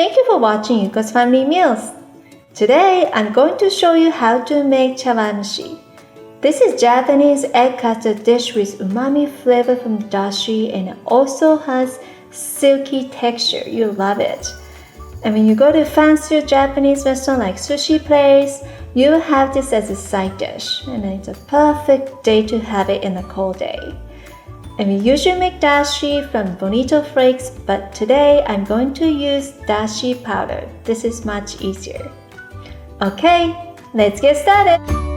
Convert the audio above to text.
Thank you for watching Yuko's Family Meals. Today, I'm going to show you how to make chawanmushi. This is Japanese egg custard dish with umami flavor from dashi and it also has silky texture. You'll love it. And when you go to fancier Japanese restaurant like sushi place, you will have this as a side dish. And it's a perfect day to have it in a cold day. And we usually make dashi from bonito flakes, but today I'm going to use dashi powder. This is much easier. Okay, let's get started.